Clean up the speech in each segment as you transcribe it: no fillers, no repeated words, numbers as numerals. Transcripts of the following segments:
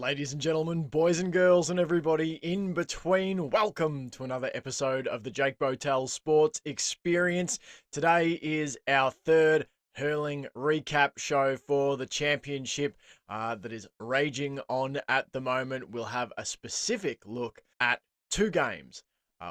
Ladies and gentlemen, boys and girls, and everybody in between, welcome to another episode of the Jake Botel Sports Experience. Today is our third hurling recap show for the championship that is raging on at the moment. We'll have a specific look at two games.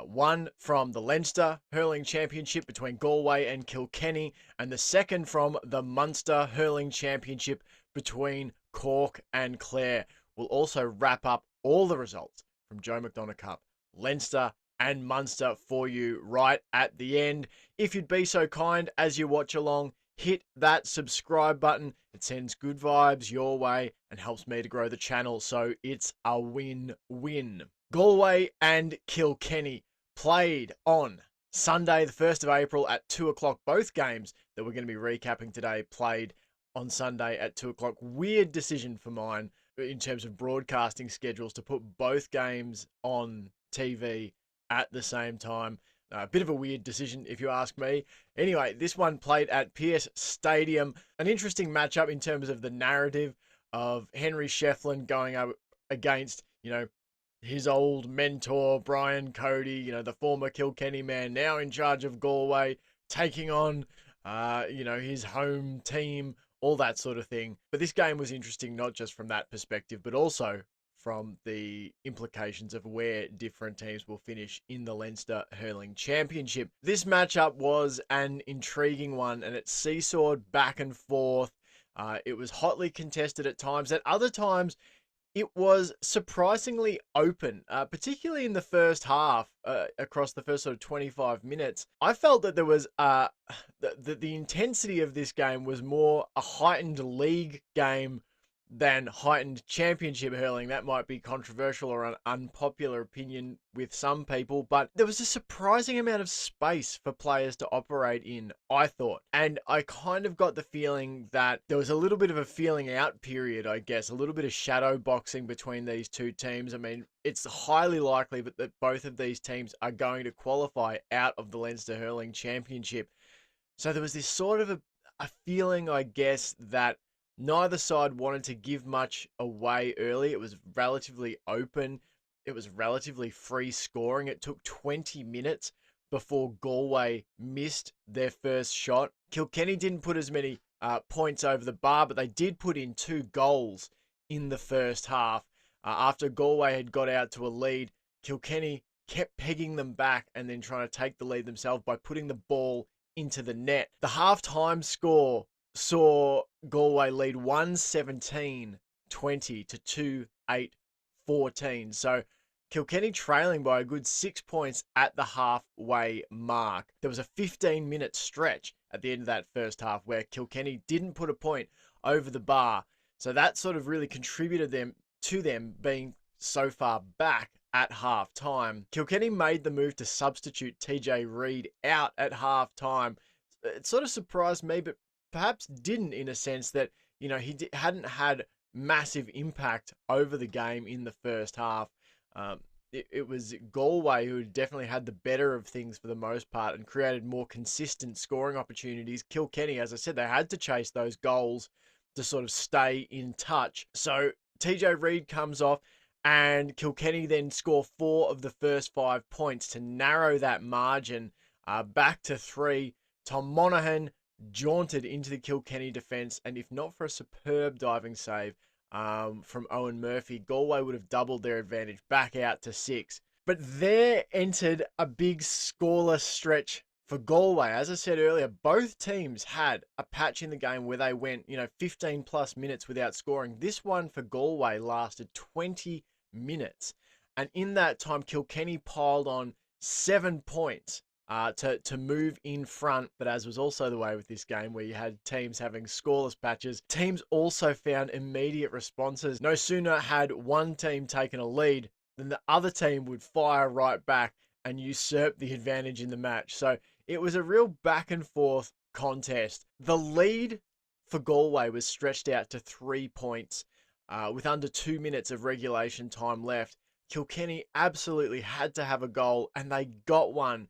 One from the Leinster Hurling Championship between Galway and Kilkenny, and the second from the Munster Hurling Championship between Cork and Clare. We'll also wrap up all the results from Joe McDonagh Cup, Leinster and Munster for you right at the end. If you'd be so kind as you watch along, hit that subscribe button. It sends good vibes your way and helps me to grow the channel, so it's a win-win. Galway and Kilkenny played on Sunday, the 1st of April at 2 o'clock. Both games that we're going to be recapping today played on Sunday at 2 o'clock. Weird decision for mine in terms of broadcasting schedules to put both games on TV at the same time. A bit of a weird decision, if you ask me. Anyway, this one played at Pearse Stadium. An interesting matchup in terms of the narrative of Henry Shefflin going up against, his old mentor, Brian Cody, the former Kilkenny man, now in charge of Galway, taking on, his home team, all that sort of thing. But this game was interesting, not just from that perspective, but also from the implications of where different teams will finish in the Leinster Hurling Championship. This matchup was an intriguing one, and it seesawed back and forth. It was hotly contested at times. At other times, it was surprisingly open, particularly in the first half, across the first sort of 25 minutes. I felt that there was the intensity of this game was more a heightened league game than heightened championship hurling. That might be controversial or an unpopular opinion with some people, but there was a surprising amount of space for players to operate in, I thought. And I kind of got the feeling that there was a little bit of a feeling out period, I guess, a little bit of shadow boxing between these two teams. I mean, it's highly likely that both of these teams are going to qualify out of the Leinster Hurling Championship. So there was this sort of a feeling, I guess, that neither side wanted to give much away early. It was relatively open. It was relatively free scoring. It took 20 minutes before Galway missed their first shot. Kilkenny didn't put as many points over the bar, but they did put in 2 goals in the first half. After Galway had got out to a lead, Kilkenny kept pegging them back and then trying to take the lead themselves by putting the ball into the net. The halftime score saw Galway lead 117-20 to 2-8-14. So Kilkenny trailing by a good 6 points at the halfway mark. There was a 15-minute stretch at the end of that first half where Kilkenny didn't put a point over the bar. So that sort of really contributed to them being so far back at half time. Kilkenny made the move to substitute TJ Reid out at half time. It sort of surprised me, but perhaps didn't, in a sense that, he hadn't had massive impact over the game in the first half. It was Galway who definitely had the better of things for the most part and created more consistent scoring opportunities. Kilkenny, as I said, they had to chase those goals to sort of stay in touch. So TJ Reid comes off and Kilkenny then score 4 of the first 5 points to narrow that margin back to 3. Tom Monaghan jaunted into the Kilkenny defence, and if not for a superb diving save from Owen Murphy, Galway would have doubled their advantage back out to 6. But there entered a big scoreless stretch for Galway. As I said earlier, both teams had a patch in the game where they went, 15 plus minutes without scoring. This one for Galway lasted 20 minutes. And in that time, Kilkenny piled on 7 points to move in front. But as was also the way with this game, where you had teams having scoreless patches, teams also found immediate responses. No sooner had one team taken a lead than the other team would fire right back and usurp the advantage in the match. So it was a real back and forth contest. The lead for Galway was stretched out to 3 points with under 2 minutes of regulation time left. Kilkenny absolutely had to have a goal, and they got one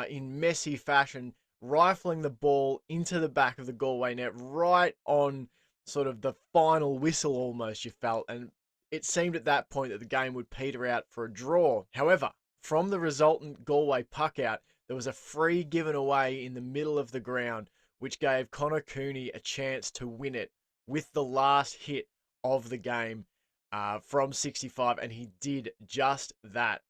in messy fashion, rifling the ball into the back of the Galway net right on sort of the final whistle almost, you felt. And it seemed at that point that the game would peter out for a draw. However, from the resultant Galway puck out, there was a free given away in the middle of the ground, which gave Connor Cooney a chance to win it with the last hit of the game from 65, and he did just that,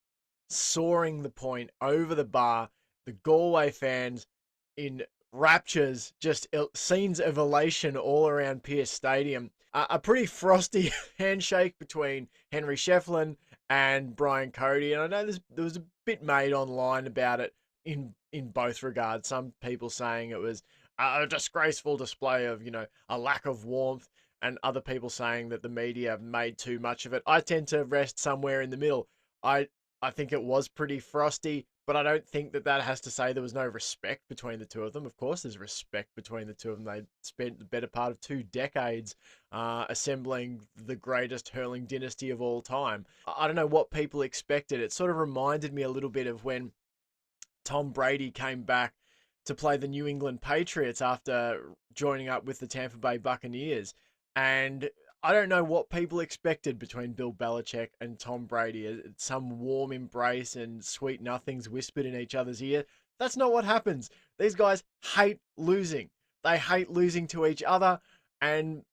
soaring the point over the bar. The Galway fans in raptures, just scenes of elation all around Pearce Stadium. A pretty frosty handshake between Henry Shefflin and Brian Cody, and I know there was a bit made online about it in both regards. Some people saying it was a disgraceful display of, a lack of warmth, and other people saying that the media made too much of it. I tend to rest somewhere in the middle. I think it was pretty frosty, but I don't think that has to say there was no respect between the two of them. Of course, there's respect between the two of them. They spent the better part of 2 decades assembling the greatest hurling dynasty of all time. I don't know what people expected. It sort of reminded me a little bit of when Tom Brady came back to play the New England Patriots after joining up with the Tampa Bay Buccaneers. And I don't know what people expected between Bill Belichick and Tom Brady. Some warm embrace and sweet nothings whispered in each other's ear. That's not what happens. These guys hate losing. They hate losing to each other, and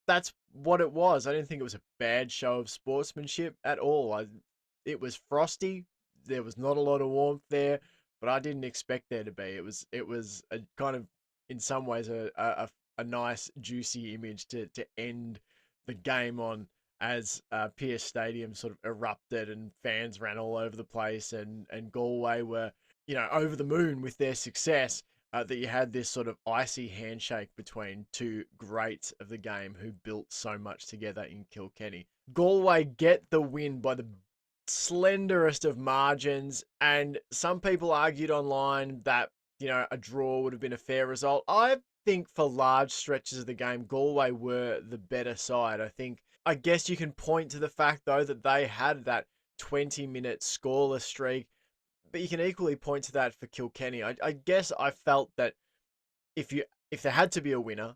that's what it was. I didn't think it was a bad show of sportsmanship at all. It was frosty. There was not a lot of warmth there, but I didn't expect there to be. It was a kind of, in some ways, a nice juicy image to end the game on, as Pearce Stadium sort of erupted and fans ran all over the place, and Galway were, over the moon with their success, that you had this sort of icy handshake between two greats of the game who built so much together in Kilkenny. Galway get the win by the slenderest of margins, and some people argued online that, a draw would have been a fair result. I think for large stretches of the game, Galway were the better side. I guess you can point to the fact, though, that they had that 20-minute scoreless streak, but you can equally point to that for Kilkenny. I guess I felt that if there had to be a winner,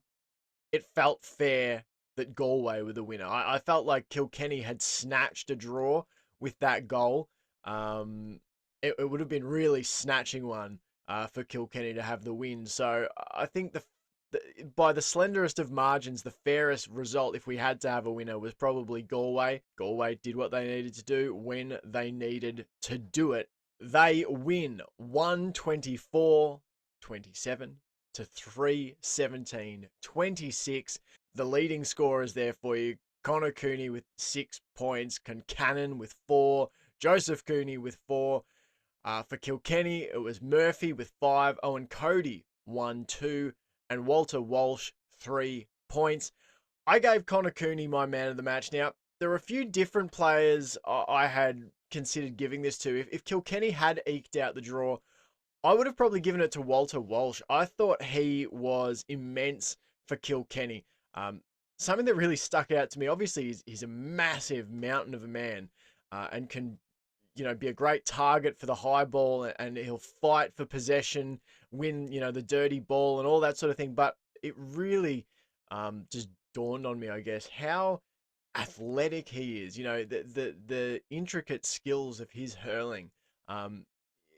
it felt fair that Galway were the winner. I felt like Kilkenny had snatched a draw with that goal. It would have been really snatching one for Kilkenny to have the win. So I think by the slenderest of margins, the fairest result, if we had to have a winner, was probably Galway. Galway did what they needed to do when they needed to do it. They win 124-27 to 317-26. The leading scorers there for you: Connor Cooney with 6 points, Concannon with 4, Joseph Cooney with 4. For Kilkenny, it was Murphy with 5, Owen Cody 1-2, and Walter Walsh 3 points. I gave Connor Cooney my man of the match. Now, there are a few different players I had considered giving this to. If Kilkenny had eked out the draw, I would have probably given it to Walter Walsh. I thought he was immense for Kilkenny. Something that really stuck out to me, obviously, he's a massive mountain of a man, and can, be a great target for the high ball, and he'll fight for possession, win, the dirty ball and all that sort of thing. But it really just dawned on me, I guess, how athletic he is. The intricate skills of his hurling.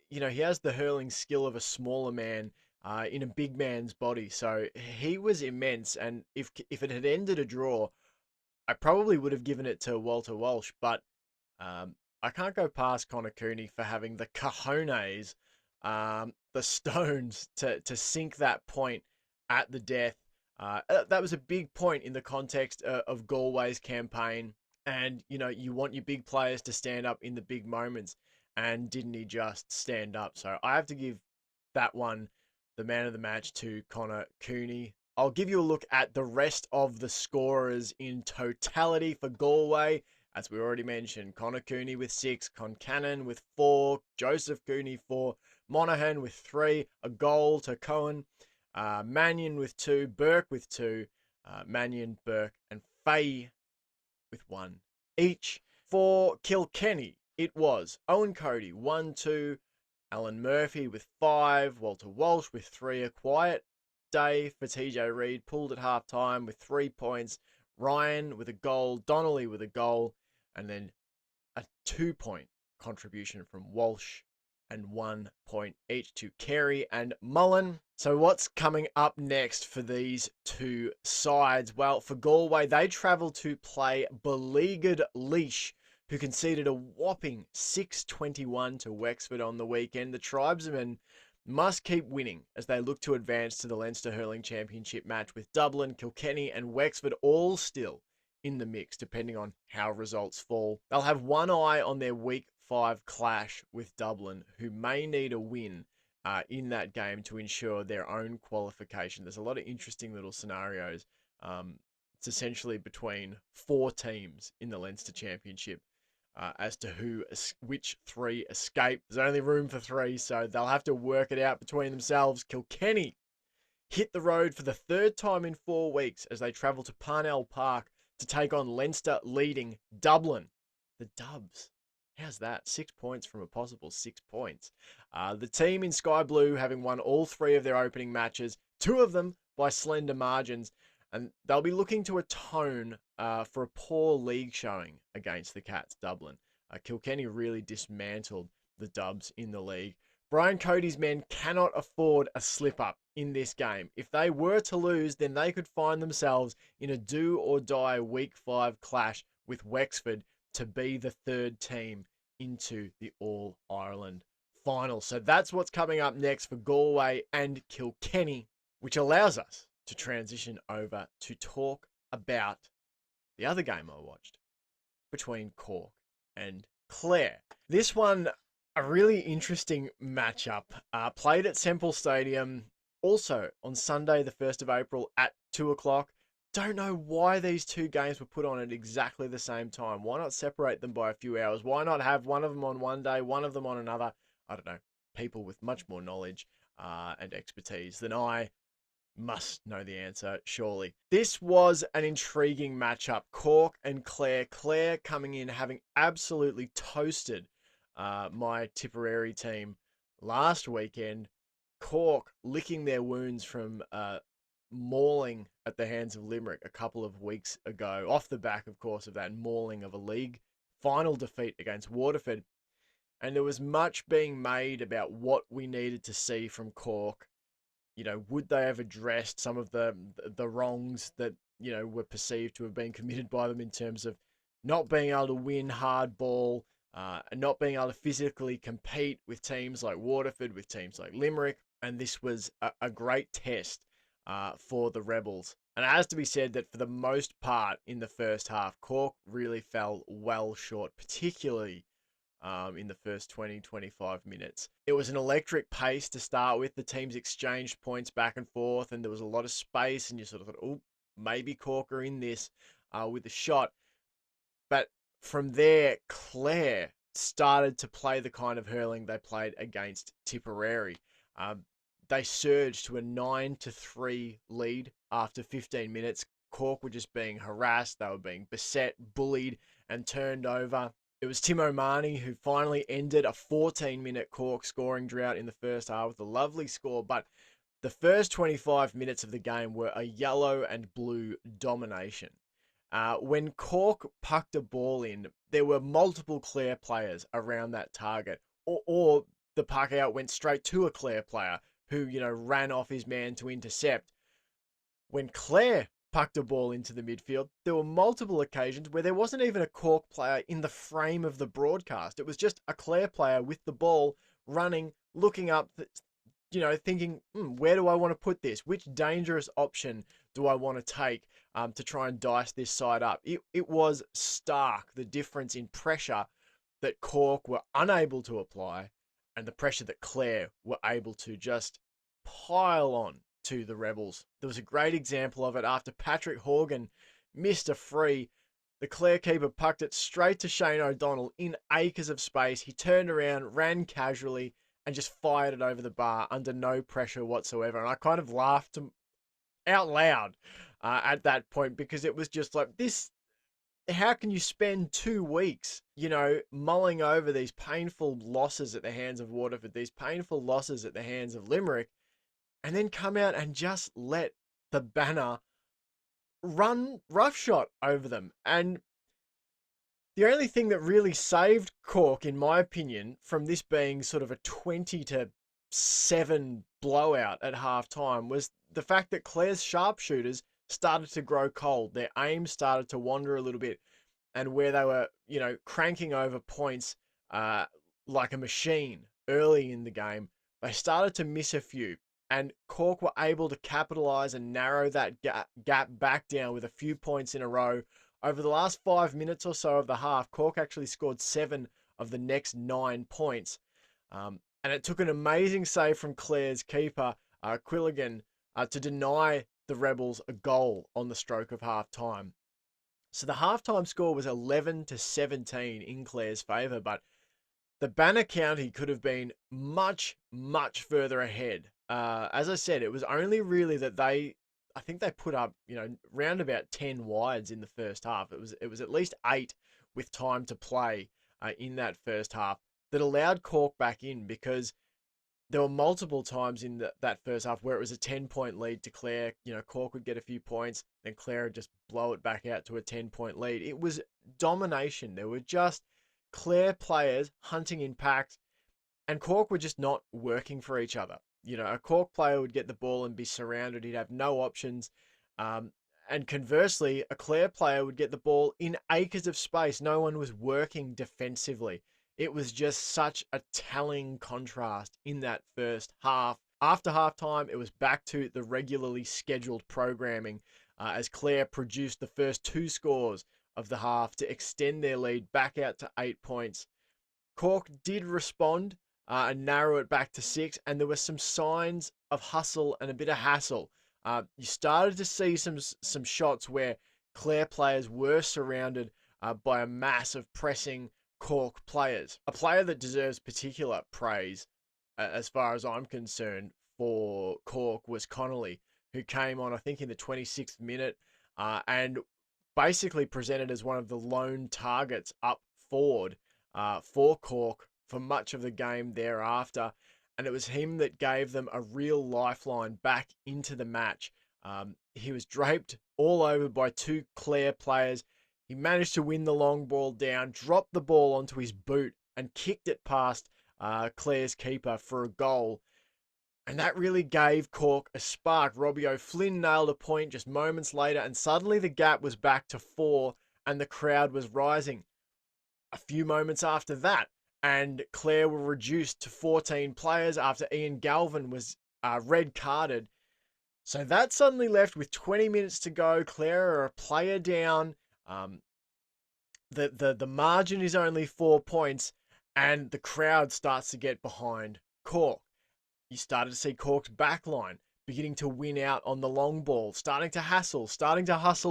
He has the hurling skill of a smaller man in a big man's body. So he was immense. And if it had ended a draw, I probably would have given it to Walter Walsh. But I can't go past Connor Cooney for having the cojones, the stones to sink that point at the death. That was a big point in the context of Galway's campaign. And, you want your big players to stand up in the big moments. And didn't he just stand up? So I have to give that one the man of the match to Connor Cooney. I'll give you a look at the rest of the scorers in totality for Galway. As we already mentioned, Connor Cooney with 6, Concannon with 4, Joseph Cooney 4, Monaghan with 3, a goal to Cohen, Mannion with 2, Burke with 2, Mannion, Burke, and Fahey with 1 each. For Kilkenny, it was Owen Cody 1-2, Alan Murphy with 5, Walter Walsh with 3, a quiet day for TJ Reid, pulled at half time with 3 points, Ryan with a goal, Donnelly with a goal, and then a 2-point contribution from Walsh, and 1 point each to Carey and Mullen. So what's coming up next for these two sides? Well, for Galway, they travel to play beleaguered Laois, who conceded a whopping 6-21 to Wexford on the weekend. The Tribesmen must keep winning as they look to advance to the Leinster Hurling Championship match, with Dublin, Kilkenny and Wexford all still in the mix, depending on how results fall. They'll have one eye on their Week 5 clash with Dublin, who may need a win in that game to ensure their own qualification. There's a lot of interesting little scenarios. It's essentially between 4 teams in the Leinster Championship as to which 3 escape. There's only room for 3, so they'll have to work it out between themselves. Kilkenny hit the road for the 3rd time in 4 weeks as they travel to Parnell Park to take on Leinster leading Dublin. The Dubs. How's that? 6 points from a possible 6 points. The team in Sky Blue having won all 3 of their opening matches, 2 of them by slender margins, and they'll be looking to atone for a poor league showing against the Cats Dublin. Kilkenny really dismantled the Dubs in the league. Brian Cody's men cannot afford a slip-up in this game. If they were to lose, then they could find themselves in a do-or-die Week 5 clash with Wexford to be the 3rd team into the All-Ireland final. So that's what's coming up next for Galway and Kilkenny, which allows us to transition over to talk about the other game I watched between Cork and Clare. This one, a really interesting matchup, played at Semple Stadium, also on Sunday, the 1st of April at 2 o'clock. Don't know why these 2 games were put on at exactly the same time. Why not separate them by a few hours? Why not have one of them on one day, one of them on another? I don't know. People with much more knowledge and expertise than I must know the answer, surely. This was an intriguing matchup. Cork and Clare. Clare coming in having absolutely toasted my Tipperary team last weekend. Cork licking their wounds from mauling at the hands of Limerick a couple of weeks ago, off the back, of course, of that mauling of a league final defeat against Waterford. And there was much being made about what we needed to see from Cork. You know, would they have addressed some of the wrongs that, you know, were perceived to have been committed by them in terms of not being able to win hard ball, and not being able to physically compete with teams like Waterford, with teams like Limerick. And this was a great test for the Rebels. And it has to be said that for the most part in the first half, Cork really fell well short, particularly in the first 20-25 minutes. It was an electric pace to start with. The teams exchanged points back and forth, and there was a lot of space, and you sort of thought, oh, maybe Cork are in this with a shot. But from there, Clare started to play the kind of hurling they played against Tipperary. They surged to a 9-3 lead after 15 minutes. Cork were just being harassed. They were being beset, bullied, and turned over. It was Tim O'Mahony who finally ended a 14-minute Cork scoring drought in the first half with a lovely score. But the first 25 minutes of the game were a yellow and blue domination. When Cork pucked a ball in, there were multiple Clare players around that target, or the puck out went straight to a Clare player who, you know, ran off his man to intercept. When Clare pucked a ball into the midfield, there were multiple occasions where there wasn't even a Cork player in the frame of the broadcast. It was just a Clare player with the ball running, looking up, you know, thinking, where do I want to put this? Which dangerous option do I want to take to try and dice this side up? It was stark, the difference in pressure that Cork were unable to apply and the pressure that Clare were able to just pile on to the Rebels. There was a great example of it after Patrick Horgan missed a free. The Clare keeper pucked it straight to Shane O'Donnell in acres of space. He turned around, ran casually, and just fired it over the bar under no pressure whatsoever. And I kind of laughed out loud at that point, because it was just like, this, how can you spend 2 weeks, you know, mulling over these painful losses at the hands of Waterford, these painful losses at the hands of Limerick, and then come out and just let the banner run roughshod over them? And The only thing that really saved Cork, in my opinion, from this being sort of a 20-7 blowout at half time was the fact that Clare's sharpshooters started to grow cold. Their aim started to wander a little bit, and where they were, cranking over points uh, like a machine early in the game, they started to miss a few. And Cork were able to capitalise and narrow that gap back down with a few points in a row. Over the last 5 minutes or so of the half, Cork actually scored 7 of the next 9 points. And it took an amazing save from Clare's keeper, Quilligan, to deny the Rebels a goal on the stroke of half time. So the halftime score was 11-17 in Clare's favour, but the Banner County could have been much, much further ahead. As I said, it was only really that I think they put up, round about 10 wides in the first half. It was at least 8 with time to play in that first half that allowed Cork back in, because there were multiple times in that first half where it was a 10-point lead to Clare. Cork would get a few points, then Clare would just blow it back out to a 10-point lead. It was domination. There were just Clare players hunting in packs, and Cork were just not working for each other. A Cork player would get the ball and be surrounded. He'd have no options. And conversely, a Clare player would get the ball in acres of space. No one was working defensively. It was just such a telling contrast in that first half. After halftime, it was back to the regularly scheduled programming as Clare produced the first 2 scores of the half to extend their lead back out to 8 points. Cork did respond and narrow it back to 6, and there were some signs of hustle and a bit of hassle. You started to see some shots where Clare players were surrounded by a mass of pressing Cork players. A player that deserves particular praise, as far as I'm concerned, for Cork was Connolly, who came on, I think, in the 26th minute and basically presented as one of the lone targets up forward for Cork for much of the game thereafter. And it was him that gave them a real lifeline back into the match. He was draped all over by 2 Clare players. He managed to win the long ball down, dropped the ball onto his boot, and kicked it past Clare's keeper for a goal. And that really gave Cork a spark. Robbie O'Flynn nailed a point just moments later, and suddenly the gap was back to 4, and the crowd was rising. A few moments after that, and Clare were reduced to 14 players after Ian Galvin was red carded. So that suddenly left with 20 minutes to go. Clare are a player down. The margin is only 4 points, and the crowd starts to get behind Cork. You started to see Cork's backline beginning to win out on the long ball, starting to hustle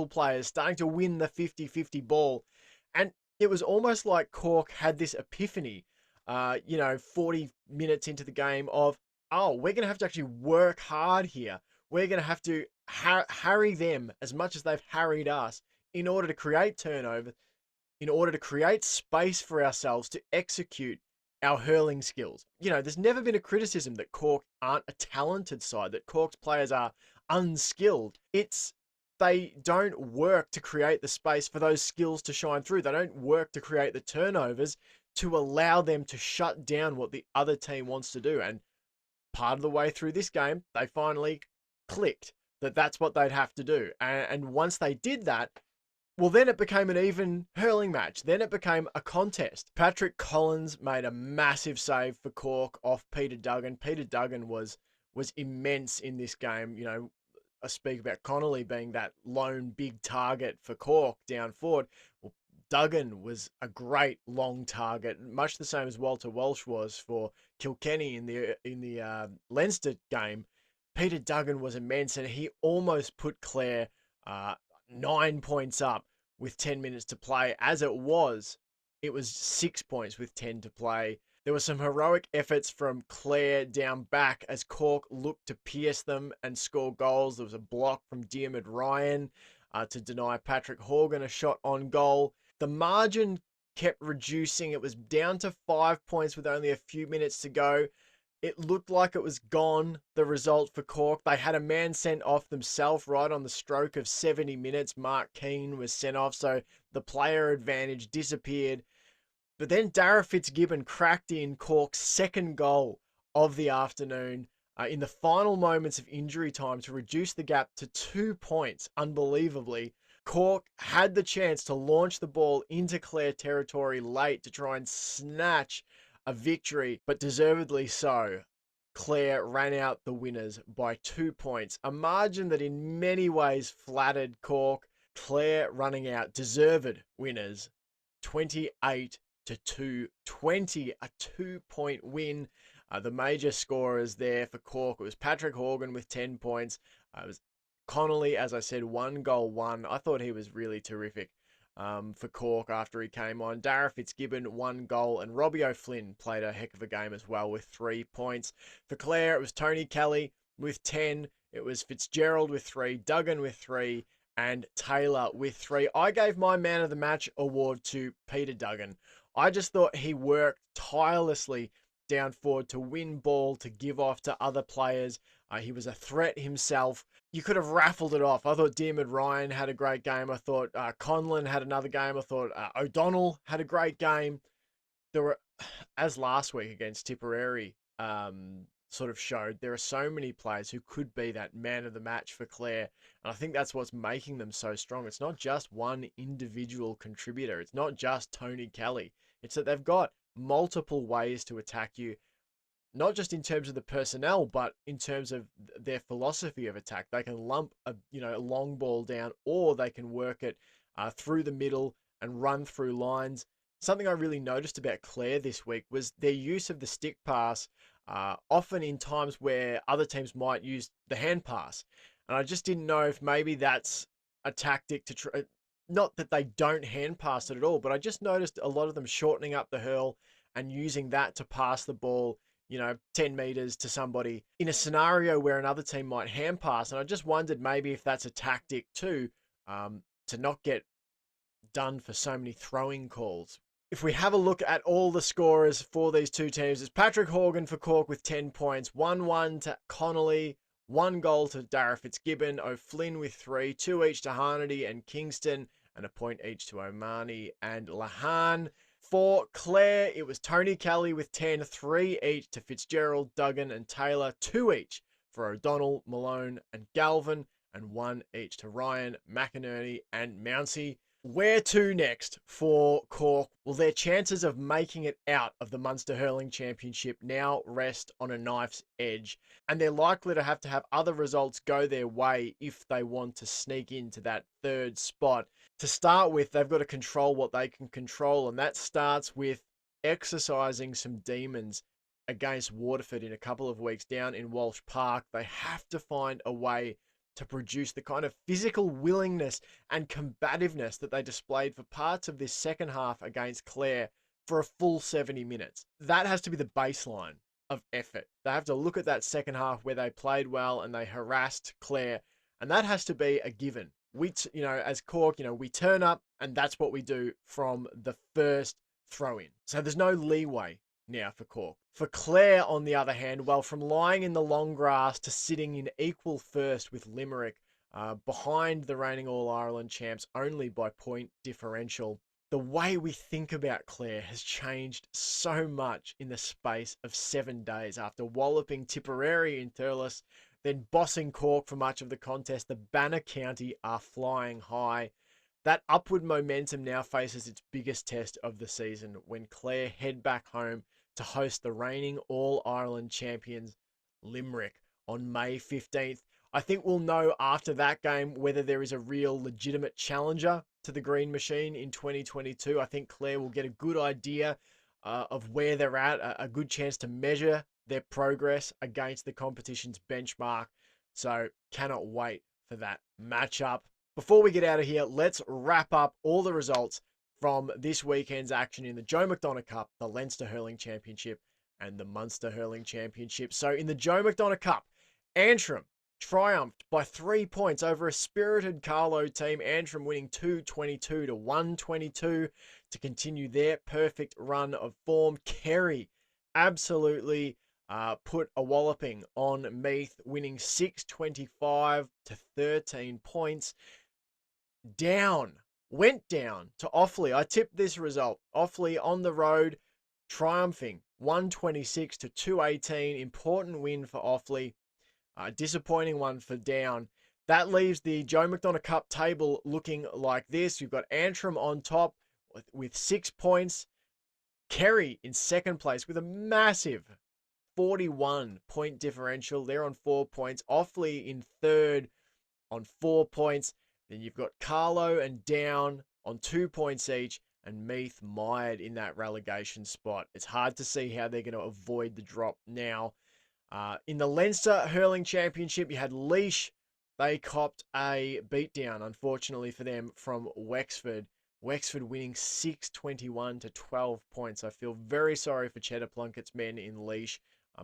players, starting to win the 50-50 ball. And it was almost like Cork had this epiphany, 40 minutes into the game of, oh, we're going to have to actually work hard here. We're going to have to harry them as much as they've harried us in order to create turnover, in order to create space for ourselves to execute our hurling skills. There's never been a criticism that Cork aren't a talented side, that Cork's players are unskilled. It's they don't work to create the space for those skills to shine through. They don't work to create the turnovers to allow them to shut down what the other team wants to do. And part of the way through this game, they finally clicked that that's what they'd have to do. And once they did that, well, then it became an even hurling match. Then it became a contest. Patrick Collins made a massive save for Cork off Peter Duggan. Peter Duggan was immense in this game. I speak about Connolly being that lone big target for Cork down forward. Well, Duggan was a great long target, much the same as Walter Walsh was for Kilkenny in the Leinster game. Peter Duggan was immense, and he almost put Clare 9 points up with 10 minutes to play. As it was 6 points with 10 to play. There were some heroic efforts from Clare down back as Cork looked to pierce them and score goals. There was a block from Diarmuid Ryan to deny Patrick Horgan a shot on goal. The margin kept reducing. It was down to 5 points with only a few minutes to go. It looked like it was gone, the result for Cork. They had a man sent off themselves right on the stroke of 70 minutes. Mark Keane was sent off, so the player advantage disappeared. But then Dara Fitzgibbon cracked in Cork's second goal of the afternoon in the final moments of injury time to reduce the gap to 2 points. Unbelievably, Cork had the chance to launch the ball into Clare territory late to try and snatch a victory, but deservedly so. Clare ran out the winners by 2 points, a margin that in many ways flattered Cork. Clare running out deserved winners, 28-2, a 2-point win. The major scorers there for Cork, it was Patrick Horgan with 10 points. It was Connolly, as I said, 1 goal. I thought he was really terrific for Cork after he came on. Dara Fitzgibbon, 1 goal, and Robbie O'Flynn played a heck of a game as well with 3 points. For Clare, it was Tony Kelly with 10. It was Fitzgerald with 3, Duggan with 3, and Taylor with 3. I gave my man of the match award to Peter Duggan. I just thought he worked tirelessly down forward to win ball, to give off to other players. He was a threat himself. You could have raffled it off. I thought Diarmuid Ryan had a great game. I thought Conlon had another game. I thought O'Donnell had a great game. There were, as last week against Tipperary sort of showed, there are so many players who could be that man of the match for Clare. And I think that's what's making them so strong. It's not just one individual contributor. It's not just Tony Kelly. It's that they've got multiple ways to attack you, not just in terms of the personnel, but in terms of their philosophy of attack. They can lump a long ball down, or they can work it through the middle and run through lines. Something I really noticed about Clare this week was their use of the stick pass, often in times where other teams might use the hand pass. And I just didn't know if maybe that's a tactic to try. Not that they don't hand pass it at all, but I just noticed a lot of them shortening up the hurl and using that to pass the ball 10 meters to somebody in a scenario where another team might hand pass. And I just wondered maybe if that's a tactic too, to not get done for so many throwing calls. If we have a look at all the scorers for these two teams, it's Patrick Horgan for Cork with 10 points, 1-1 to Connolly, 1 goal to Dara Fitzgibbon, O'Flynn with 3, 2 each to Harnedy and Kingston, and a point each to O'Mahony and Lahan. For Clare, it was Tony Kelly with 10, 3 each to Fitzgerald, Duggan and Taylor, 2 each for O'Donnell, Malone and Galvin, and 1 each to Ryan, McInerney and Mounsey. Where to next for Cork? Well, their chances of making it out of the Munster Hurling Championship now rest on a knife's edge, and they're likely to have other results go their way if they want to sneak into that third spot. To start with, they've got to control what they can control, and that starts with exercising some demons against Waterford in a couple of weeks down in Walsh Park. They have to find a way to produce the kind of physical willingness and combativeness that they displayed for parts of this second half against Clare for a full 70 minutes. That has to be the baseline of effort. They have to look at that second half where they played well and they harassed Clare, and that has to be a given. We, as Cork, we turn up and that's what we do from the first throw-in. So there's no leeway now for Cork. For Clare, on the other hand, well, from lying in the long grass to sitting in equal first with Limerick, behind the reigning All-Ireland champs only by point differential, the way we think about Clare has changed so much in the space of 7 days. After walloping Tipperary in Thurles, then bossing Cork for much of the contest, the Banner County are flying high. That upward momentum now faces its biggest test of the season when Clare head back home to host the reigning All-Ireland champions, Limerick, on May 15th. I think we'll know after that game whether there is a real legitimate challenger to the Green Machine in 2022. I think Clare will get a good idea of where they're at, a good chance to measure their progress against the competition's benchmark. So cannot wait for that matchup. Before we get out of here, let's wrap up all the results from this weekend's action in the Joe McDonagh Cup, the Leinster Hurling Championship, and the Munster Hurling Championship. So in the Joe McDonagh Cup, Antrim triumphed by 3 points over a spirited Carlo team. Antrim winning 222 to 122 to continue their perfect run of form. Kerry absolutely put a walloping on Meath, winning 625 to 13 points. Went down to Offaly. I tipped this result. Offaly on the road, triumphing 126 to 218. Important win for Offaly. Disappointing one for Down. That leaves the Joe McDonagh Cup table looking like this. You've got Antrim on top with 6 points. Kerry in second place with a massive 41 point differential. They're on 4 points. Offaly in third on 4 points. Then you've got Carlo and Down on 2 points each, and Meath mired in that relegation spot. It's hard to see how they're going to avoid the drop now. In the Leinster Hurling Championship, you had Walsh. They copped a beatdown, unfortunately for them, from Wexford. Wexford winning 621 to 12 points. I feel very sorry for Cheddar Plunkett's men in Walsh.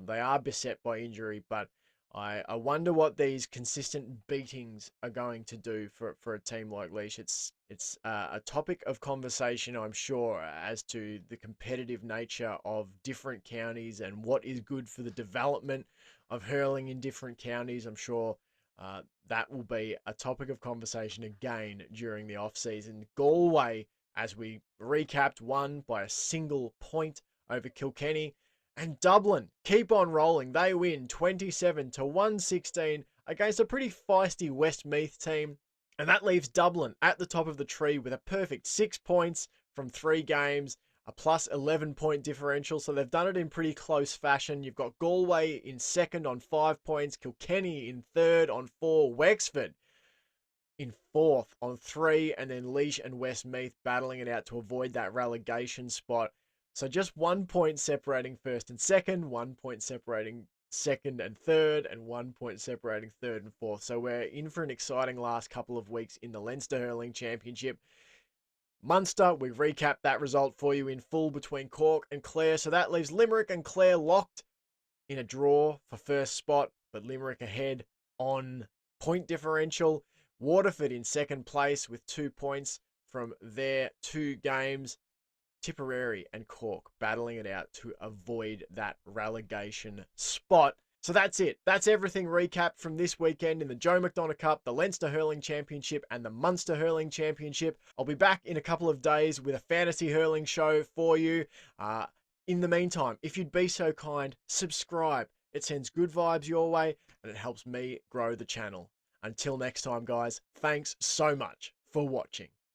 They are beset by injury, but I wonder what these consistent beatings are going to do for a team like Walsh. It's a topic of conversation, I'm sure, as to the competitive nature of different counties and what is good for the development of hurling in different counties. I'm sure that will be a topic of conversation again during the off-season. Galway, as we recapped, won by a single point over Kilkenny. And Dublin keep on rolling. They win 27 to 116 against a pretty feisty Westmeath team. And that leaves Dublin at the top of the tree with a perfect 6 points from 3 games, a plus 11 point differential. So they've done it in pretty close fashion. You've got Galway in second on 5 points, Kilkenny in third on 4, Wexford in fourth on 3, and then Walsh and Westmeath battling it out to avoid that relegation spot. So just 1 point separating first and second, 1 point separating second and third, and 1 point separating third and fourth. So we're in for an exciting last couple of weeks in the Leinster Hurling Championship. Munster, we've recapped that result for you in full between Cork and Clare. So that leaves Limerick and Clare locked in a draw for first spot, but Limerick ahead on point differential. Waterford in second place with 2 points from their 2 games. Tipperary and Cork battling it out to avoid that relegation spot. So that's it. That's everything recapped from this weekend in the Joe McDonagh Cup, the Leinster Hurling Championship, and the Munster Hurling Championship. I'll be back in a couple of days with a fantasy hurling show for you. In the meantime, if you'd be so kind, subscribe. It sends good vibes your way, and it helps me grow the channel. Until next time, guys, thanks so much for watching.